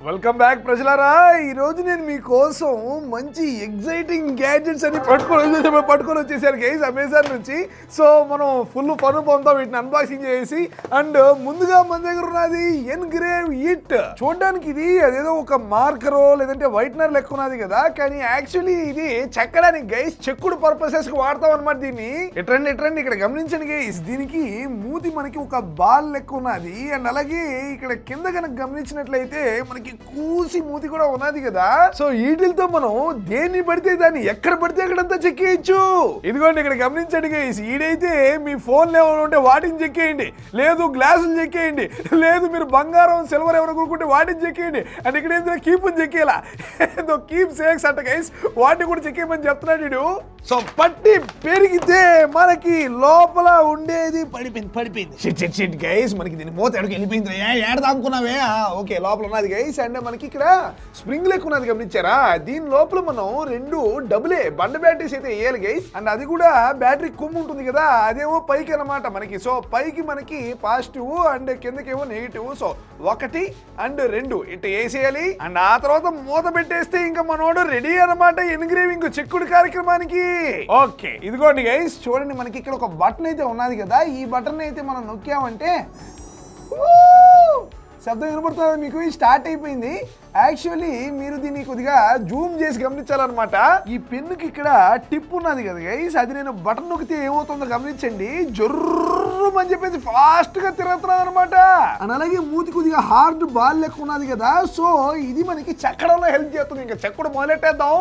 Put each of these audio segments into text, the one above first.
Welcome back ప్రజలారా. ఈ రోజు నేను మీకోసం మంచి ఎగ్జైటింగ్ గ్యాడ్జెట్స్ అని పట్టుకొని వచ్చేసారు గైస్ అమెజాన్ నుంచి. సో మనం ఫుల్ ఫన్ పొందాం వీటిని అన్బాక్సింగ్ చేసి. అండ్ ముందుగా మన దగ్గర ఉన్నది ఎన్గ్రేవ్ ఇట్. చూడడానికి ఇది అదేదో ఒక మార్కరో లేదంటే వైట్నర్ లెక్క ఉన్నది కదా, కానీ యాక్చువల్లీ ఇది చెక్కడానికి గైస్ చెక్కుడు పర్పసెస్ కి వాడతాం అనమాట దీన్ని. ఎట్రండి ఇక్కడ గమనించండి గైస్, దీనికి మూతి మనకి ఒక బాల్ లెక్క ఉన్నది. అండ్ అలాగే ఇక్కడ కింద కనుక గమనించినట్లయితే మనకి కూసి మూతి కూడా ఉన్నది కదా. సో వీటితో మనం దేన్ని పడితే దాన్ని ఎక్కడ పడితే అక్కడంతా చెక్కేయచ్చు. ఇదిగోండి ఇక్కడ గమనించండి గైస్, ఈడైతే మీ ఫోన్ ఎవరు ఉంటే వాటిని చెక్కేయండి, లేదు గ్లాసులు చెక్కేయండి, లేదు మీరు బంగారం సిల్వర్ ఎవరు కొనుక్కుంటే వాటిని చెక్కేయండి. అండ్ ఇక్కడ ఏంటంటే కీప్ చెక్కేలా ఏదో కీప్ సేక్స్ అంట గైస్, వాటిని కూడా చెక్కేయమని చెప్తున్నాడు వీడు. సో పట్టి పెరిగితే మనకి లోపల ఉండేది పడిపోయింది షిట్ గైస్. మనకి దీని మూత ఎక్కడికి వెళ్ళిపోయింది, ఏడదానుకున్నావే. ఓకే లోపల ఉన్నది గైస్. అండ్ మనకి ఇక్కడ స్ప్రింగ్ లెక్క ఉన్నది గమనించారా. దీని లోపల మనం రెండు డబులే బండ బ్యాటరీస్ అయితే వేయాలి గైస్. అండ్ అది కూడా బ్యాటరీ కొమ్ము ఉంటుంది కదా, అదేమో పైకి అన్నమాట మనకి. సో పైకి మనకి పాజిటివ్ అండ్ కిందకేమో నెగిటివ్. సో 1 and 2 ఇట్లా వేసేయాలి. అండ్ ఆ తర్వాత మూత పెట్టేస్తే ఇంకా మనోడు రెడీ అన్నమాట ఎన్గ్రేవింగ్ చెక్కుడు కార్యక్రమానికి. ఓకే ఇదిగోండి గైస్, చూడండి మనకి ఇక్కడ ఒక బటన్ అయితే ఉన్నది కదా. ఈ బటన్ అయితే మనం నొక్కామంటే శబ్దం వినపడుతుంది మీకు, స్టార్ట్ అయిపోయింది. యాక్చువల్లీ మీరు దీన్ని కొద్దిగా జూమ్ చేసి గమనించాలన్నమాట. ఈ పెన్నుకి ఇక్కడ టిప్ ఉన్నది కదా గైస్, అది నేను బటన్ నొక్కితే ఏమవుతుందో గమనించండి. జొర్రమని చెప్పేసి ఫాస్ట్ గా తిరుగుతున్నది అనమాట. అండ్ అలాగే మూతి కొద్దిగా హార్డ్ బాల్ లెక్క ఉన్నది కదా. సో ఇది మనకి చెక్కడంలో హెల్ప్ చేస్తుంది. ఇంకా చెక్కడం మొదలెట్టేద్దాం.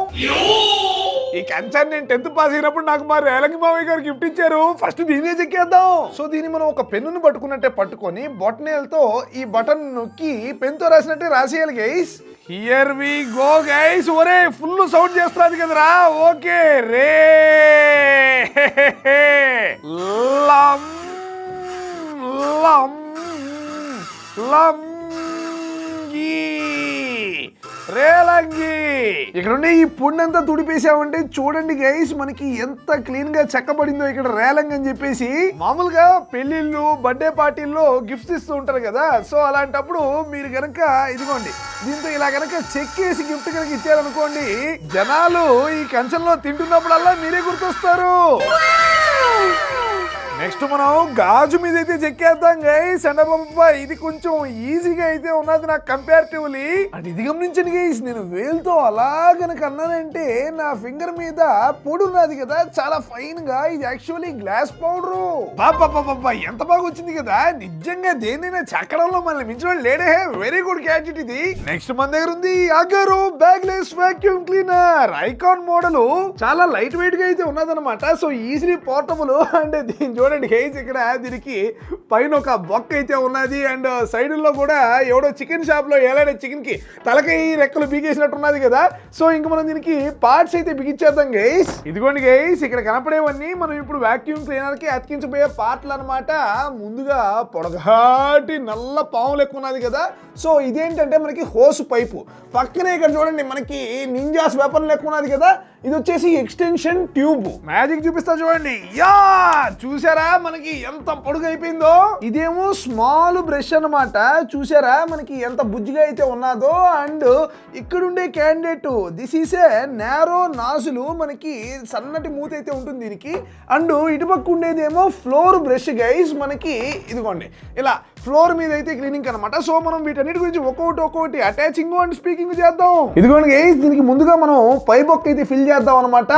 ఈ కంచాన్ని నేను 10th పాస్ అయినప్పుడు నాకు మా రేలంగి మావయ్య గారు గిఫ్ట్ ఇచ్చారు. ఫస్ట్ దీనే చెక్కేద్దాం. సో దీన్ని మనం ఒక పెన్నును పట్టుకున్నట్టే పట్టుకొని బొటనేలతో ఈ బటన్ నొక్కి పెన్ తో రాసినట్టే రాసేయాలి guys. Here we go guys. ఒరే ఫుల్ సౌండ్ చేస్తున్నది కదరా. ఓకే రే లం లం లంగి రేలంగి. ఇక్కడ ఉండే ఈ పుండంతా తుడిపేసామంటే చూడండి గైస్ మనకి ఎంత క్లీన్ గా చెక్కబడిందో ఇక్కడ రేలంగి అని చెప్పేసి. మామూలుగా పెళ్లిళ్ళు బర్త్డే పార్టీల్లో గిఫ్ట్స్ ఇస్తూ ఉంటారు కదా. సో అలాంటప్పుడు మీరు గనక ఇదిగోండి దీంతో ఇలా గనక చెక్కేసి గిఫ్ట్ కనుక ఇచ్చారనుకోండి, జనాలు ఈ కంచంలో తింటున్నప్పుడల్లా మీరే గుర్తొస్తారు. నెక్స్ట్ మనం గాజు మీద అయితే చెక్కేద్దాం గైస్. అండ్ ఇది కొంచెం ఈజీగా అయితే ఉన్నది నాకు కంపారిటివ్లీ. అండ్ ఇది గమనించండి గైస్, నేను వేలుతో అలా గనక అన్నానంటే నా ఫింగర్ మీద పొడి ఉన్నది కదా చాలా ఫైన్ గా. ఇది యాక్చువల్లీ గ్లాస్ పౌడరు. బాబా ఎంత బాగా వచ్చింది కదా. నిజంగా దేన్నైనా చెక్కడంలో మనల్ని మించిన లేడే. వెరీ గుడ్ గ్యాడ్జెట్ ఇది. నెక్స్ట్ మన దగ్గర ఉంది Agaro bagless vacuum cleaner. Icon model చాలా లైట్ వెయిట్ గా అయితే ఉన్నదన్నమాట. So easy portable. అండ్ దీని చూడండి గైస్, ఇక్కడ దీనికి పైన ఒక బొక్క అయితే ఉన్నది. అండ్ సైడ్ లో కూడా ఎవడో చికెన్ షాప్ లో ఎలాంటి చికెన్ కి తలకాయ రెక్కలు బిగేసినట్టు ఉన్నది కదా. సో ఇంకా మనం దీనికి పార్ట్స్ అయితే బిగించేద్దాం గైస్. ఇదిగోండి గైస్, ఇక్కడ కనపడేవన్నీ మనం ఇప్పుడు వాక్యూమ్ క్లీనర్ కి అతికించబోయే పార్ట్లు అనమాట. ముందుగా పొడగాటి నల్ల పాము లెక్క ఉన్నది కదా. సో ఇదేంటంటే మనకి హోస్ పైపు. పక్కనే ఇక్కడ చూడండి మనకి నింజాస్ వెపన్ లెక్క ఉన్నది కదా. ఇది వచ్చేసి ఎక్స్టెన్షన్ ట్యూబ్. మ్యాజిక్ చూపిస్తా చూడండి. యా చూసారా మనకి ఎంత పొడుగు అయిపోయిందో. ఇదేమో స్మాల్ బ్రష్ అన్నమాట. చూసారా మనకి ఎంత బుజ్జిగా అయితే ఉన్నదో. అండ్ ఇక్కడ ఉండే candidate this is a narrow నాజులు. మనకి సన్నటి మూత అయితే ఉంటుంది దీనికి. అండ్ ఇటుపక్క ఉండేదేమో ఫ్లోర్ బ్రష్ గైస్. మనకి ఇదిగోండి ఇలా ఫ్లోర్ మీద అయితే క్లీనింగ్ అనమాట. సో మనం వీటన్నిటి గురించి ఒక్కొక్కటి అటాచింగ్ అండ్ స్పీకింగ్ చేద్దాం. ఇదిగోండి గైస్, దీనికి ముందుగా మనం పైప్ ఒక్క అయితే ఫిల్ చేద్దాం అనమాట.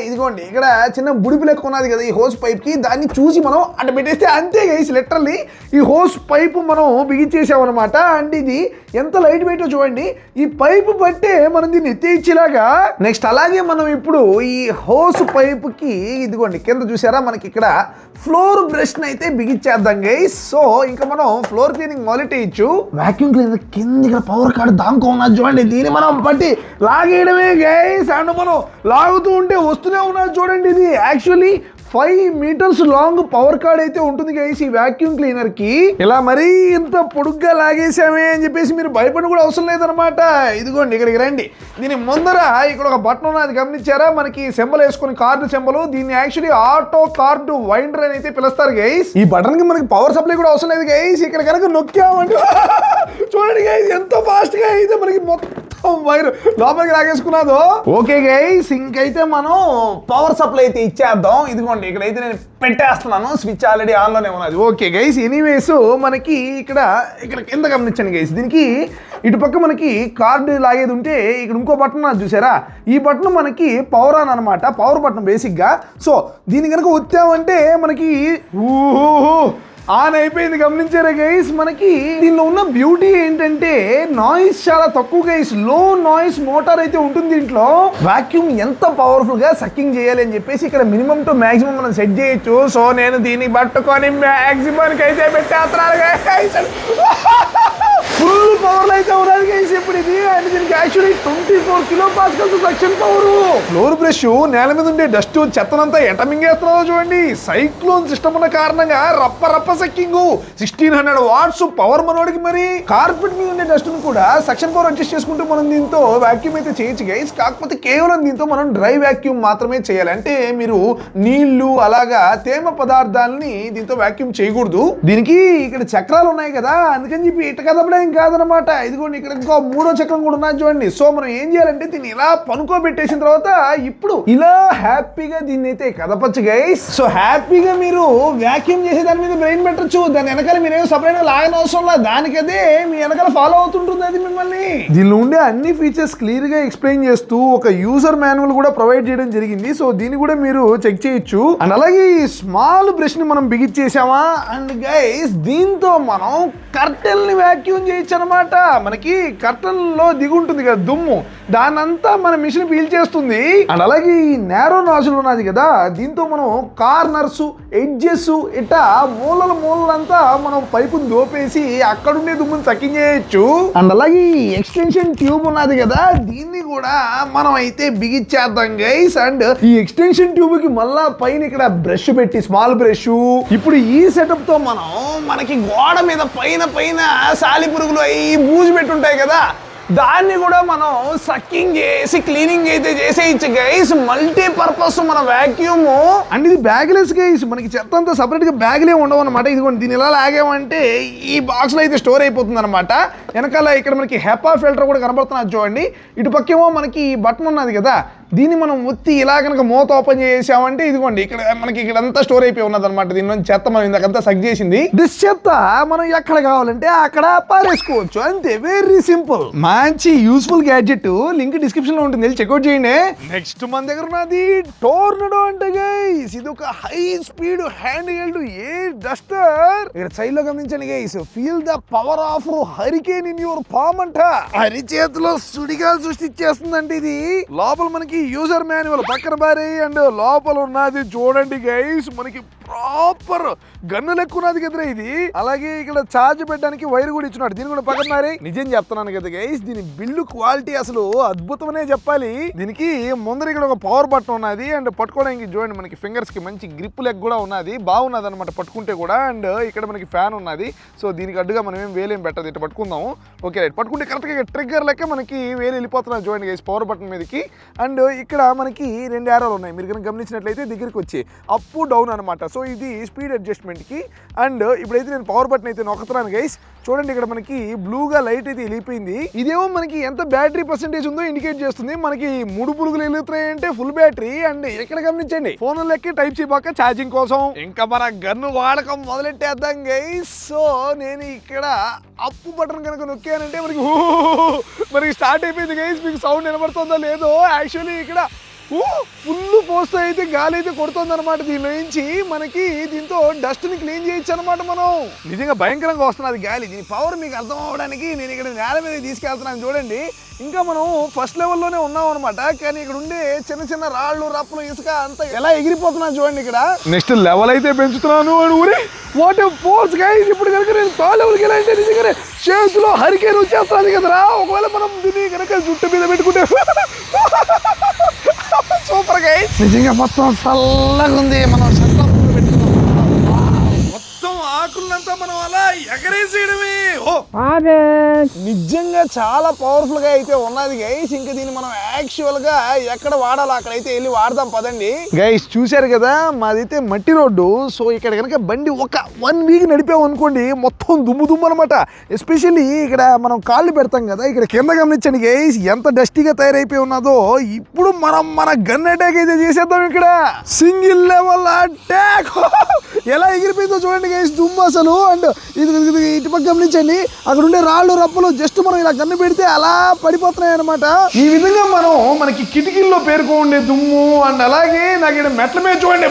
ఇదిగోండి ఇక్కడ చిన్న బుడిపి లెక్క ఉన్నది కదా ఈ హోస్ పైప్ కి. దాన్ని చూసి మనం అడ్డ పెట్టేస్తే అంతే గైస్. లిటరల్లీ ఈ హోస్ పైపు మనం బిగించేసాం అనమాట. అండ్ ఇది ఎంత లైట్ వెయిట్ చూడండి. ఈ పైపు పట్టే మనం దీన్ని ఎత్తేచ్చేలాగా. నెక్స్ట్ అలాగే మనం ఇప్పుడు ఈ హోస్ పైపు కి ఇదిగోండి కింద చూసారా మనకి ఇక్కడ ఫ్లోర్ బ్రష్ అయితే బిగించేద్దాం గైస్. సో ఇంకా మనం ఫ్లోర్ క్లీనింగ్ మొదలెట్టేయచ్చు. వాక్యూమ్ క్లీనర్ కింద ఇక్కడ పవర్ కార్డ్ దాంకో ఉన్నది చూడండి. దీన్ని మనం పట్టి లాగేయడమే గైస్. అండ్ మనం లాగుతూ ఉంటే వస్తూనే ఉన్నది చూడండి. ఇది actually 5 metres long power cord అయితే ఉంటుంది గైస్ ఈ వాక్యూమ్ క్లీనర్ కి. ఇలా మరీ ఇంత పొడుగ్గా లాగేసామే అని చెప్పేసి మీరు భయపడి కూడా అవసరం లేదనమాట. ఇదిగోండి ఇక్కడికి రండి. దీని ముందర ఇక్కడ ఒక బటన్ ఉన్నది గమనించారా, మనకి సింబల్ వేసుకుని కార్డు సింబల్. దీన్ని యాక్చువల్లీ ఆటో కార్డు వైండర్ అని అయితే పిలుస్తారు గైస్. ఈ బటన్ కి మనకి పవర్ సప్లై కూడా అవసరం లేదు గైస్. ఇక్కడ కనుక నొక్కామంటే చూడండి గైస్ ఎంత ఫాస్ట్ గా అయితే మనకి మొత్తం వైర్ లోపలికి లాగేసుకున్నాదో. ఓకే గైస్, ఇంకైతే మనం పవర్ సప్లై అయితే ఇచ్చేద్దాం. ఇదిగోండి ఇక్కడైతే నేను పెట్టేస్తున్నాను, స్విచ్ ఆల్రెడీ ఆన్ లోనే ఉన్నది. ఓకే గైస్, ఎనీవేస్ మనకి ఇక్కడ కింద గమనించండి గైస్. దీనికి ఇటు పక్క మనకి కార్డు లాగేది ఉంటే ఇక్కడ ఇంకో బటన్ చూసారా, ఈ బటన్ మనకి పవర్ ఆన్ అనమాట, పవర్ బటన్ బేసిక్ గా. సో దీన్ని కనుక వచ్చామంటే మనకి ఆన్ అయిపోయింది. గమనించారా గైస్, మనకి దీనిలో ఉన్న బ్యూటీ ఏంటంటే నాయిస్ చాలా తక్కువ గైస్, లో నాయిస్ మోటార్ అయితే ఉంటుంది దీంట్లో. వాక్యూమ్ ఎంత పవర్ఫుల్ గా సక్కింగ్ చేయాలి అని చెప్పేసి ఇక్కడ మినిమం టు మాక్సిమం మనం సెట్ చేయొచ్చు. సో నేను దీన్ని పట్టుకొని మాక్సిమం అయితే పెట్టేస్తున్నాను గైస్. ఫుల్ పవర్ అయితే ఉన్నది గైస్ ఇప్పుడు ఇది. అండ్ దీనికి actually 24 kPa suction power. Floor brush నేల మీద ఉండే డస్ట్ చెత్తనంతా ఎట మింగేస్తున్నారో చూడండి. సైక్లోన్ సిస్టమ్ ఉన్న కారణంగా రప్ప సక్కింగ్ 1600 వాట్స్ పవర్ మనోడికి. మరి కార్పెట్ మీద ఉండే డస్ట్ ను కూడా సక్షన్ పవర్ అడ్జస్ట్ చేసుకుంటూ మనం దీంతో వాక్యూమ్ అయితే చేయొచ్చు గైస్. కాకపోతే కేవలం దీంతో మనం డ్రై వాక్యూమ్ మాత్రమే చేయాలి. అంటే మీరు నీళ్లు అలాగా తేమ పదార్థాలని దీంతో వాక్యూమ్ చేయకూడదు. దీనికి ఇక్కడ చక్రాలు ఉన్నాయి కదా, అందుకని చెప్పి ఇట కదపడం కాదనమాట. ఇదిగోండి ఇక్కడ ఇంకో 3వ చక్రం కూడా ఉన్నది చూడండి. సో మనం ఏం చేయాలంటే దీన్ని ఇలా పనుకోబెట్టేసిన తర్వాత ఇప్పుడు ఇలా హ్యాపీగా దీన్ని అయితే కదపచ్చు గైస్. సో హ్యాపీగా మీరు వాక్యూమ్ చేసే దాని మీద బ్రెయిన్ పెట్టచ్చు. దాని వెనకాల మీరేమో సపరేట్ గా లాగని అవసరం లేదు, దానికదే మీ వెనకాల ఫాలో అవుతుంటుంది అది మిమ్మల్ని. దీనిలో ఉండే అన్ని ఫీచర్స్ క్లియర్ గా ఎక్స్ప్లెయిన్ చేస్తూ ఒక యూజర్ మాన్యువల్ కూడా ప్రొవైడ్ చేయడం జరిగింది. సో దీన్ని కూడా మీరు చెక్ చేయొచ్చు. అండ్ అలాగే ఈ స్మాల్ బ్రష్ ని మనం బిగిచ్చేసామా. అండ్ గైస్ దీంతో మనం కర్టెన్ ని వాక్యూమ్ చేయొచ్చు అనమాట. మనకి కర్టన్ లో దిగుంటుంది కదా దుమ్ము, దానంతా మన మిషన్ పీల్చేస్తుంది. అండ్ అలాగే ఈ నేరో నాజిల్ ఉన్నది కదా, దీంతో మనం కార్నర్స్ ఎడ్జెస్ ఇట్లా మూలలంతా మనం పైపుని దోపేసి అక్కడుండే దుమ్ముని సక్కింగ్ చేయొచ్చు. అండ్ అలాగే ఈ ఎక్స్టెన్షన్ ట్యూబ్ ఉన్నది కదా, దీన్ని కూడా మనం అయితే బిగిచ్చేద్దాం గైస్. అండ్ ఈ ఎక్స్టెన్షన్ ట్యూబ్ కి మళ్ళా పైన ఇక్కడ బ్రష్ పెట్టి స్మాల్ బ్రష్. ఇప్పుడు ఈ సెటప్ తో మనం మనకి గోడ మీద పైన సాలి పురుగులు అవి బూజు పెట్టుంటాయి కదా, దాన్ని కూడా మనం సక్కింగ్ చేసి క్లీనింగ్ అయితే చేసేయచ్చు గైస్. మల్టీ పర్పస్ మన వాక్యూమ్. అండ్ ఇది బ్యాగ్లెస్ గైస్, మనకి చెత్త అంతా సపరేట్ గా బ్యాగ్లే ఉండవు అనమాట. ఇదిగోండి దీన్ని ఇలా లాగామంటే ఈ బాక్స్ లో అయితే స్టోర్ అయిపోతుంది అనమాట. వెనకాల ఇక్కడ మనకి హెపా ఫిల్టర్ కూడా కనబడుతున్నది చూడండి. ఇటు పక్కేమో మనకి ఈ బటన్ ఉన్నది కదా, దీన్ని మనం ఒత్తి ఇలా కనుక మూత ఓపెన్ చేసామంటే ఇదిగోండి ఇక్కడ మనకి ఇక్కడంతా స్టోర్ అయిపోయి ఉన్నది అనమాట. దీని నుంచి చెత్త మనం ఇందాకంతా సక్ చేసింది. దిస్ చెత్త మనం ఎక్కడ కావాలంటే అక్కడ పారేసుకోవచ్చు, అంతే. Very simple. మంచి యూస్ఫుల్ గ్యాడ్జెట్, లింక్ డిస్క్రిప్షన్ లో ఉంటుంది, చెక్అౌట్ చేయండి. నెక్స్ట్ మన దగ్గర ఉన్నది టోర్నడో అంటే గైస్. ఇది ఒక high speed hand held air Duster. ఇక్కడ సైడ్ లో గమనించండి guys, feel the power of hurricane in your palm అంట. అరిచేతిలో సుడిగాలు సృష్టించేస్తుందంటే ఇది. లోపల మనకి యూజర్ మాన్యువల్ పక్కన బారి అండ్ లోపల ఉన్నది చూడండి గైస్, మనకి ప్రాపర్ గన్ను లెక్క ఉన్నది కదరా ఇది. అలాగే ఇక్కడ ఛార్జ్ పెట్టడానికి వైర్ కూడా ఇచ్చినాడు, దీని కూడా పక్కన మారి. నిజం చెప్తున్నాను కదా గైస్, దీని బిల్లు క్వాలిటీ అసలు అద్భుతమనే చెప్పాలి. దీనికి ముందర ఇక్కడ ఒక పవర్ బటన్ ఉన్నది అండ్ పట్టుకోవడానికి చూడండి మనకి ఫింగర్స్ కి మంచి గ్రిప్ లెగ్ కూడా ఉన్నది, బాగున్నది అనమాట పట్టుకుంటే కూడా. అండ్ ఇక్కడ మనకి ఫ్యాన్ ఉన్నది. సో దీనికి అడ్డుగా మనం ఏం వేలేం పెట్టదు, ఇట్లా పట్టుకుందాము. ఓకే రైట్, పట్టుకుంటే కరెక్ట్గా ట్రిగ్గర్ లెక్క మనకి వేలు వెళ్ళిపోతున్నది చూడండి గైస్ పవర్ బటన్ మీదకి. అండ్ ఇక్కడ మనకి 2 యారోలు ఉన్నాయి, మీరు కనుక గమనించినట్లయితే దగ్గరికి వచ్చి అప్ డౌన్ అనమాట. సో ఇది స్పీడ్ అడ్జస్ట్మెంట్ కి. అండ్ ఇప్పుడైతే నేను పవర్ బటన్ అయితే నొక్కుతున్నాను గైస్. చూడండి ఇక్కడ మనకి బ్లూగా లైట్ అయితే వెళ్ళిపోయింది. ఇదేమో మనకి ఎంత బ్యాటరీ పర్సెంటేజ్ ఉందో ఇండికేట్ చేస్తుంది. మనకి 3 పురుగులు వెలుగుతున్నాయి అంటే ఫుల్ బ్యాటరీ. అండ్ ఇక్కడ గమనించండి ఫోన్ లెక్కి టైప్ సి పక్క ఛార్జింగ్ కోసం. ఇంకా మన గన్ను వాడకం మొదలెట్టేద్దాం గైస్. సో నేను ఇక్కడ అప్పు బటన్ కనుక నొక్కానంటే మనకి స్టార్ట్ అయిపోయింది గైస్. మీకు సౌండ్ వినబడుతుందో లేదో. యాక్చువల్లీ ఇక్కడ ఫుల్ పోస్ట్ అయితే గాలి అయితే కొడుతుంది అనమాట. దీనిలో నుంచి మనకి దీంతో డస్ట్ ని క్లీన్ చేయొచ్చు అనమాట. మనం నిజంగా భయంకరంగా వస్తున్నది గాలి. దీని పవర్ మీకు అర్థం అవ్వడానికి నేను ఇక్కడ నేల మీద తీసుకెళ్తున్నాను చూడండి. ఇంకా మనం ఫస్ట్ లెవెల్లోనే ఉన్నాం అనమాట. కానీ ఇక్కడ ఉండే చిన్న రాళ్ళు రప్పలు ఇసుక అంతా ఎలా ఎగిరిపోతున్నా చూడండి. ఇక్కడ నెక్స్ట్ లెవెల్ అయితే పెంచుతున్నాను. ఊరే వాట్ ఏ ఫోర్స్ గైస్. ఇప్పుడు కనుక నేను థర్డ్ లెవెల్కి వెళ్ళాలంటే నిజంగానే చేతిలో హరికేన్ వచ్చేస్తుంది కదరా. ఒకవేళ మనం దీన్ని కనుక జుట్టు మీద పెట్టుకుంటే సూపర్ గైస్. నిజంగా మొత్తం చల్లగా ఉంది. మనం మొత్తం ఆకులంతా మనం అలా ఎగరేసేయడమే. నిజంగా చాలా పవర్ఫుల్ గా అయితే ఉన్నది గైస్. ఇంకా దీన్ని మనం యాక్చువల్ గా ఎక్కడ వాడాలో అక్కడైతే వెళ్ళి వాడదాం పదండి. గైస్ చూశారు కదా, మాదైతే మట్టి రోడ్డు. సో ఇక్కడ కనుక బండి ఒక 1 వీక్ నడిపాము అనుకోండి, మొత్తం దుమ్ము దుమ్ము అనమాట. ఎస్పెషల్లీ ఇక్కడ మనం కాళ్ళు పెడతాం కదా, ఇక్కడ కింద గమనించండి గైస్ ఎంత డస్టీగా తయారైపోయి ఉన్నదో. ఇప్పుడు మనం మన గన్ అటాక్ అయితే చేసేద్దాం. ఇక్కడ సింగిల్ లెవెల్ అటాక్ ఎలా ఎగిరిపోయిందో చూడండి గైస్ దుమ్ము అసలు. అండ్ ఇది ఇటుపక్క గమనించండి, అక్కడ ఉండే రాళ్ళు రప్పలు జస్ట్ మనం ఇలా గన్ను పెడితే అలా పడిపోతున్నాయి అనమాట. ఈ విధంగా మనం మనకి కిటికీల్లో పేరుకో ఉండే దుమ్ము అండ్ అలాగే నాకు ఇక్కడ మెట్ల మీద చూడండి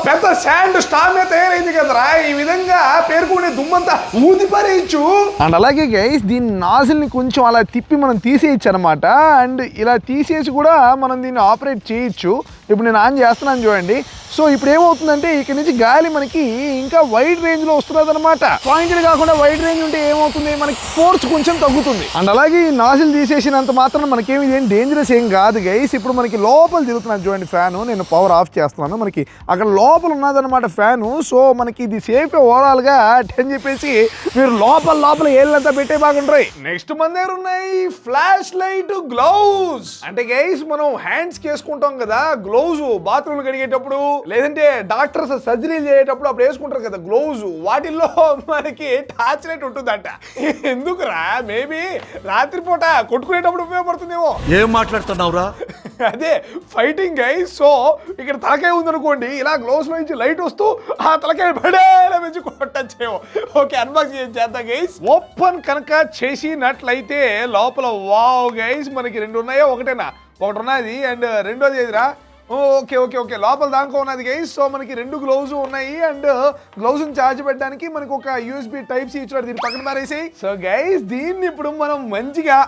పెద్ద శాండ్ స్టార్ మీద తయారైంది కదరా. ఈ విధంగా పేరుకునే దుమ్మంతా ఊది పారేయచ్చు. అండ్ అలాగే గైస్ దీని నాజిల్ని కొంచెం అలా తిప్పి మనం తీసేయచ్చు అనమాట. అండ్ ఇలా తీసేసి కూడా మనం దీన్ని ఆపరేట్ చేయొచ్చు. ఇప్పుడు నేను ఆన్ చేస్తున్నాను చూడండి. సో ఇప్పుడు ఏమవుతుందంటే ఇక్కడ నుంచి గాలి మనకి ఇంకా వైడ్ రేంజ్ లో వస్తున్నది అనమాట. పాయింటెడ్ కాకుండా వైడ్ రేంజ్ ఉంటే ఏమవుతుంది, మనకి ఫోర్స్ కొంచెం తగ్గుతుంది. అండ్ అలాగే ఈ నాజిల్ తీసేసినంత మాత్రం మనకేమి ఇదేం డేంజరస్ ఏం కాదు గైస్. ఇప్పుడు మనకి లోపల తిరుగుతున్నాను చూడండి ఫ్యాను. నేను పవర్ ఆఫ్ చేస్తున్నాను. మనకి అక్కడ లోపల ఉన్నదన్నమాట ఫ్యాను. సో మనకి ఇది సేఫ్ ఓవరాల్ గా అని చెప్పేసి మీరు లోపల ఏళ్ళంతా పెట్టే బాగుంటాయి. నెక్స్ట్ మన దగ్గర ఉన్నాయి ఫ్లాష్ లైట్ గ్లౌజ్. అంటే గైస్ మనం హ్యాండ్స్ వేసుకుంటాం కదా గ్లౌజ్, బాత్రూమ్ కడిగేటప్పుడు లేదంటే డాక్టర్స్ సర్జరీలు చేసేటప్పుడు అప్పుడు వేసుకుంటారు కదా గ్లౌజ్. వాటిల్లో మనకి టార్చ్ లైట్ ఉంటుందంట. ఎందుకురా, మేబీ రాత్రిపూట కొట్టుకునేటప్పుడు ఉపయోగపడుతుందేమో. ఏం మాట్లాడుతున్నావురా? అదే ఫైటింగ్ గైస్. సో ఇక్కడ తలకాయ ఉందనుకోండి, ఇలా గ్లౌస్ నుంచి లైట్ వస్తూ ఆ తలకాయ పడేలా పెంచి కొట్టచ్చేమో. ఓకే అన్బాక్స్ చేద్దాం గైస్. ఓపెన్ కనుక చేసినట్లయితే లోపల వావ్ గైస్ మనకి 2 ఉన్నాయో ఒకటేనా? ఒకటి ఉన్నది అండ్ రెండోది ఏదిరా? ఓకే ఓకే ఓకే లోపల దాకా ఉన్నది గైస్. సో మనకి 2 గ్లౌజ్ ఉన్నాయి అండ్ గ్లౌజ్ ఛార్జ్ పెట్టడానికి మనకి ఒక USB Type C ఇచ్చాడు. దీన్ని పక్కన మారేసి. సో గైస్ దీన్ని ఇప్పుడు మనం మంచిగా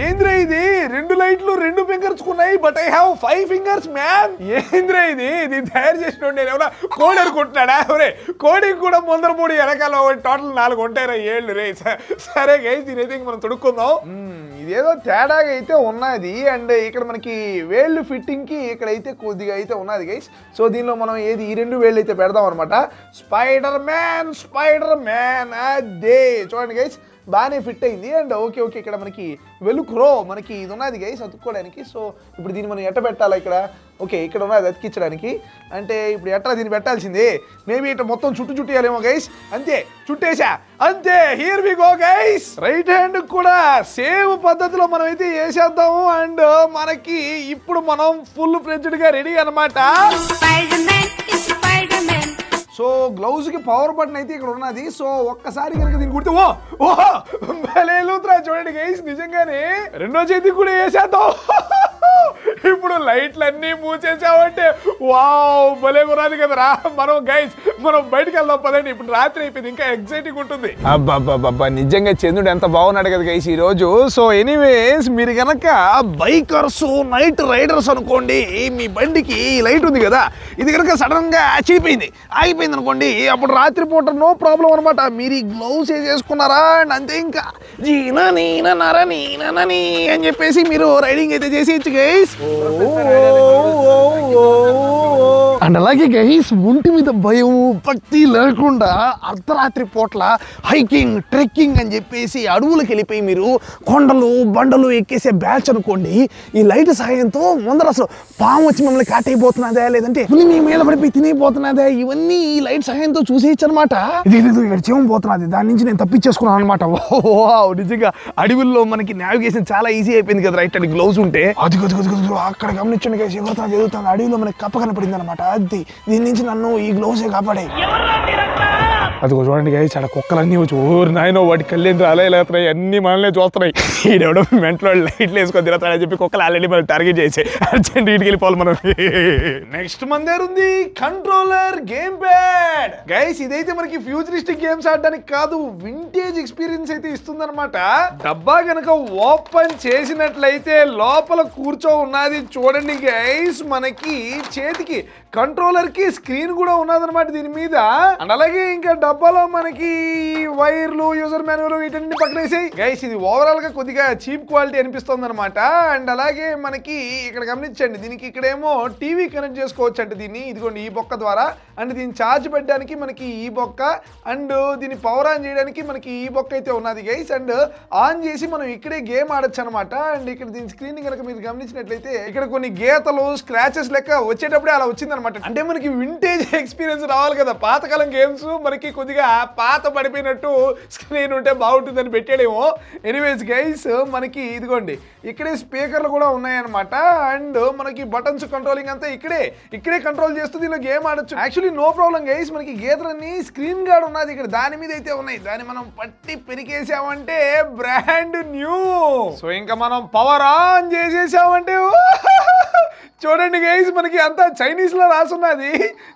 ఏంద్రా ఇది 2 లైట్లు 2 ఫింగర్స్ ఉన్నాయి, but I have 5 fingers man. ఏంద్రా ఇది? దీన్ని తయారు చేసిన నేను ఏమన్నా కోడి అనుకుంటున్నాడా? ఒరే కోడికి కూడా ముందర పొడి వెనకాల టోటల్ 4 ఉంటాయిరా 7 రే. సరే గైస్ దీని అయితే మనం తొడుక్కుందాం. ఇదేదో తేడాగా అయితే ఉన్నది. అండ్ ఇక్కడ మనకి వేళ్ళు ఫిట్టింగ్ కి ఇక్కడైతే కొద్దిగా అయితే ఉన్నది గైస్. సో దీనిలో మనం ఏది ఈ 2 వేళ్ళు అయితే పెడదాం అనమాట. స్పైడర్ మ్యాన్ అదే చూడండి గైస్ బాగానే ఫిట్ అయింది. అండ్ ఓకే ఇక్కడ మనకి వెలుక్రో మనకి ఇది ఉన్నది గైస్ అతుక్కోవడానికి. సో ఇప్పుడు దీన్ని మనం ఎట్ట పెట్టాలా? ఇక్కడ ఓకే ఇక్కడ ఉన్నది అతికించడానికి. అంటే ఇప్పుడు ఎట్లా దీన్ని పెట్టాల్సింది? మేబీ ఇట్లా మొత్తం చుట్టేయాలేమో గైస్. అంతే చుట్టేసా అంతే. Here we go guys. Right hand కూడా సేమ్ పద్ధతిలో మనం అయితే వేసేద్దాము. అండ్ మనకి ఇప్పుడు మనం ఫుల్ ఫ్లెడ్జ్డ్ గా రెడీ అనమాట. సో గ్లౌజ్ కి పవర్ బటన్ అయితే ఇక్కడ ఉన్నది. సో ఒక్కసారి కనుక దీన్ని కుడితే ఓహో భలే లూత్రా చూడండి గైస్. నిజంగానే రెండో చేతికి కూడా వేసేద్దాం. ఇప్పుడు లైట్లు అన్నీ మూసేసామంటే వావ్ భలే కొనాలి కదరా. మనం బయటకు వెళ్దాం పదండి. ఇప్పుడు రాత్రి అయిపోయింది, ఇంకా ఎక్సైటింగ్ ఉంటుంది. అబ్బా నిజంగా చంద్రుడు ఎంత బాగున్నాడు కదా గైస్ ఈ రోజు. సో ఎనీవేస్ మీరు కనుక బైకర్స్ నైట్ రైడర్స్ అనుకోండి, మీ బండికి లైట్ ఉంది కదా, ఇది కనుక సడన్ గా ఆగిపోయింది అనుకోండి, అప్పుడు రాత్రిపూట నో ప్రాబ్లం అనమాట. మీరు ఈ గ్లౌస్ వేసేసుకున్నారా అంతే, ఇంకా జీనని అని చెప్పేసి మీరు రైడింగ్ అయితే చేసేయచ్చు గైస్. అండ్ అలాగే గైస్ ఒంటి మీద భయం భక్తి లేకుండా అర్ధరాత్రి పూట్ల హైకింగ్ ట్రెక్కింగ్ అని చెప్పేసి అడవులకు వెళ్ళిపోయి మీరు కొండలు బండలు ఎక్కేసే బ్యాచ్ అనుకోండి, ఈ లైట్ సహాయంతో ముందర అసలు పాము వచ్చి మమ్మల్ని కాటైపోతున్నదా లేదంటే పులి మీ మీద పడిపోయి తినిపోతున్నదా, ఇవన్నీ ఈ లైట్ సహాయంతో చూసేయచ్చు అనమాట. ఇది ఇక్కడ జీవం పోతున్నది, దాని నుంచి నేను తప్పించేసుకున్నాను అనమాట. నిజంగా అడవుల్లో మనకి నావిగేషన్ చాలా ఈజీ అయిపోయింది కదా రైట్ అండ్ గ్లౌజ్ ఉంటే. అది అక్కడ గమనించండి గైస్ ఎవరుతాను ఎదుగుతాను, అడవిలో మనకి కప్ప కనపడింది అనమాట. అది దీని నుంచి నన్ను ఈ గ్లౌజే కాపాడాయి. అదిగో చూడండి గైస్ ఆడ కుక్కలన్నీ వచ్చి ఓరు నాయనో వాటి కళ్ళేంద్ర అలా లేస్తున్నాయి, అన్ని మనల్నే చూస్తున్నాయి. ఈడెవడో మెంట్లో లైట్లు వేసుకొని తిరుగుతాడని చెప్పి కుక్కలు ఆల్రెడీ మనం టార్గెట్ చేసి అర్జెంట్ ఇంటికి వెళ్ళిపోవాలి మనం. నెక్స్ట్ మన దగ్గర ఉంది కంట్రోలర్ గేమ్ ప్యాడ్. గైస్ ఇదైతే మనకి ఫ్యూచరిస్టిక్ గేమ్స్ ఆడడానికి కాదు, వింటేజ్ ఎక్స్పీరియన్స్ అయితే ఇస్తుంది అనమాట. డబ్బా కనుక ఓపెన్ చేసినట్లయితే లోపల కూర్చో ఉన్నది చూడండి గైస్. మనకి చేతికి కంట్రోలర్ కి స్క్రీన్ కూడా ఉన్నదన్నమాట దీని మీద. అండ్ అలాగే ఇంకా డబ్బాలో మనకి వైర్లు యూజర్ మాన్యువల్ వీటన్ని పక్కనేసి గైస్ ఇది ఓవరాల్ గా కొద్దిగా చీప్ క్వాలిటీ అనిపిస్తుంది అనమాట. అండ్ అలాగే మనకి ఇక్కడ గమనించండి, దీనికి ఇక్కడేమో టీవీ కనెక్ట్ చేసుకోవచ్చు అంటే దీన్ని, ఇదిగోండి ఈ బొక్క ద్వారా. అండ్ దీన్ని ఛార్జ్ పెట్టడానికి మనకి ఈ బొక్క, అండ్ దీన్ని పవర్ ఆన్ చేయడానికి మనకి ఈ బొక్క అయితే ఉన్నది గైస్. అండ్ ఆన్ చేసి మనం ఇక్కడే గేమ్ ఆడొచ్చు అనమాట. అండ్ ఇక్కడ దీని స్క్రీన్ కనుక మీరు గమనించినట్లయితే ఇక్కడ కొన్ని గీతలు స్క్రాచెస్ లెక్క వచ్చేటప్పుడే అలా వచ్చిందనమాట. అంటే మనకి వింటేజ్ ఎక్స్పీరియన్స్ రావాలి కదా, పాతకాలం గేమ్స్ మనకి కొద్దిగా పాత పడిపోయినట్టు స్క్రీన్ ఉంటే బాగుంటుందని పెట్టాడేమో. ఎనీవేస్ గైస్ మనకి ఇదిగోండి ఇక్కడే స్పీకర్లు కూడా ఉన్నాయన్నమాట. అండ్ మనకి బటన్స్ కంట్రోలింగ్ అంతా ఇక్కడే కంట్రోల్ చేస్తూ దీనిలో గేమ్ ఆడొచ్చు. యాక్చువల్లీ నో ప్రాబ్లం గైస్, మనకి గీతలన్నీ స్క్రీన్ గార్డ్ ఉన్నది ఇక్కడ దాని మీద అయితే ఉన్నాయి. దాన్ని మనం పట్టి పెరికేసామంటే బ్రాండ్ న్యూ. సో ఇంకా మనం పవర్ ఆన్ చేసేసామంటే చూడండి గైస్ మనకి అంతా చైనీస్ లో రాసున్నది.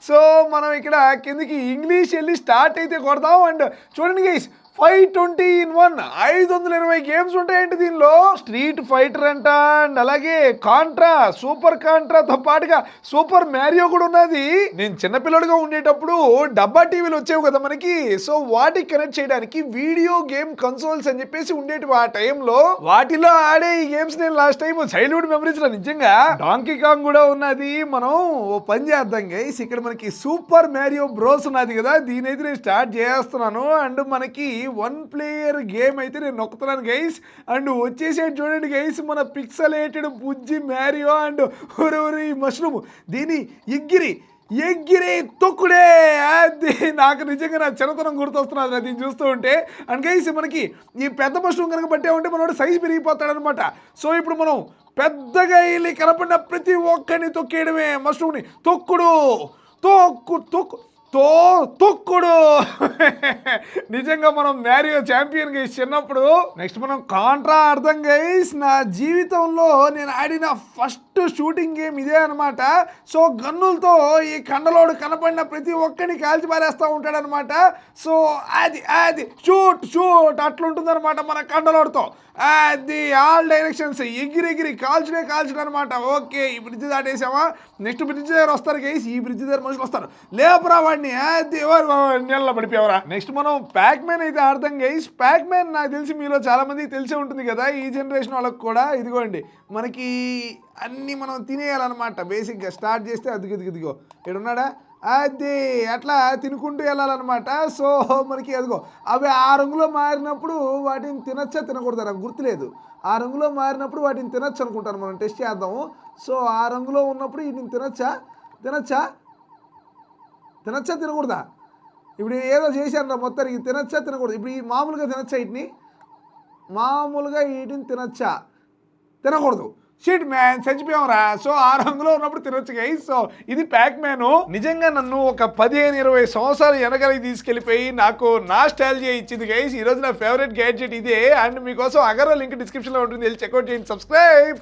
సో మనం ఇక్కడ కిందకి ఇంగ్లీష్ వెళ్ళి స్టార్ట్ అయితే కొడతాం. అండ్ చూడండి గైస్ 520 in 1 520 గేమ్స్ ఉంటాయండి దీనిలో. స్ట్రీట్ ఫైటర్ అంట, అండ్ అలాగే కాంట్రా, సూపర్ కాంట్రాతో పాటుగా సూపర్ మ్యారియో కూడా ఉన్నది. నేను చిన్నపిల్లడుగా ఉండేటప్పుడు డబ్బా టీవీలు వచ్చేవి కదా మనకి, సో వాటికి కనెక్ట్ చేయడానికి వీడియో గేమ్ కన్సోల్స్ అని చెప్పేసి ఉండేటివి ఆ టైంలో. వాటిలో ఆడే ఈ గేమ్స్ నేను లాస్ట్ టైం చైల్డ్హుడ్ మెమరీస్ లో నిజంగా డాంకీ కాంగ్ కూడా ఉన్నది. మనం ఓ పని చేద్దాం గైస్, ఇక్కడ మనకి సూపర్ మ్యారియో బ్రోస్ ఉన్నది కదా, దీని అయితే నేను స్టార్ట్ చేస్తున్నాను. అండ్ మనకి 1 player గేమ్ అయితే నేను నొక్కుతున్నాను గైస్. అండ్ వచ్చేసేది చూడండి గైస్ మన పిక్సలేటెడ్ బుజ్జి మ్యారియో అండ్ ఒరి మష్రూమ్. దీని ఎగ్గిరి తొక్కుడే. అది నాకు నిజంగా నా చిన్నతనం గుర్తొస్తున్నది దీన్ని చూస్తూ ఉంటే. అండ్ గైస్ మనకి ఈ పెద్ద మష్రూమ్ కనుక పట్టామంటే మనోడు సైజ్ పెరిగిపోతాడు అనమాట. సో ఇప్పుడు మనం పెద్దగా వెళ్ళి కనపడిన ప్రతి ఒక్కరిని తొక్కేయడమే. మష్రూమ్ని తొక్కుడు నిజంగా మనం మ్యారియో ఛాంపియన్ గైస్ చిన్నప్పుడు. నెక్స్ట్ మనం కాంట్రా ఆడతాం గైస్. నా జీవితంలో నేను ఆడిన ఫస్ట్ షూటింగ్ గేమ్ ఇదే అనమాట. సో గన్నులతో ఈ కండలోడు కనపడిన ప్రతి ఒక్కరిని కాల్చి పారేస్తూ ఉంటాడనమాట. సో అది షూట్ అట్లుంటుంది అనమాట మన కండలోడుతో. అది ఆల్ డైరెక్షన్స్ ఎగిరి కాల్చడం అనమాట. ఓకే ఈ బ్రిడ్జ్ దాటేసామా, నెక్స్ట్ బ్రిడ్జ్ దగ్గర వస్తారు గైస్. ఈ బ్రిడ్జ్ దగ్గర మనుషులు వస్తారు, లేపరా వాడిని, అది నీళ్ళ పడిపోయావరా. నెక్స్ట్ మనం ప్యాక్ మ్యాన్ అయితే ఆడతాం గైస్. ప్యాక్ మ్యాన్ నాకు తెలిసి మీలో చాలా మందికి తెలిసే ఉంటుంది కదా, ఈ జనరేషన్ వాళ్ళకి కూడా. ఇదిగోండి మనకి అన్నీ మనం తినేయాలన్నమాట బేసిక్గా. స్టార్ట్ చేస్తే అదిగో ఇక్కడున్నాడా, అది అట్లా తినుకుంటూ వెళ్ళాలన్నమాట. సో మనకి అదిగో అవి ఆ రంగులో మారినప్పుడు వాటిని తినచ్చా తినకూడదు నాకు గుర్తులేదు. ఆ రంగులో మారినప్పుడు వాటిని తినచ్చు అనుకుంటాను, మనం టెస్ట్ చేద్దాము. సో ఆ రంగులో ఉన్నప్పుడు వీటిని తినచ్చా తినకూడదా. ఇప్పుడు ఏదో చేశాను రా మొత్తానికి, తినచ్చా తినకూడదు. ఇప్పుడు ఈ మామూలుగా తినచ్చా వీటిని తినకూడదు. Shit man చచ్చిపోయావురా. సో ఆ రంగులో ఉన్నప్పుడు తినొచ్చు గైస్. సో ఇది ప్యాక్ మ్యాన్. నిజంగా నన్ను ఒక 15-20 సంవత్సరాలు వెనకలికి తీసుకెళ్ళిపోయి నాకు నాస్టాల్జియా ఇచ్చింది గైస్. ఈరోజు నా ఫేవరెట్ గ్యాడ్జెట్ ఇదే. అండ్ మీకోసం అగర్వా లింక్ డిస్క్రిప్షన్లో ఉంటుంది, వెళ్ళి చెక్అవుట్ చేయండి. సబ్స్క్రైబ్.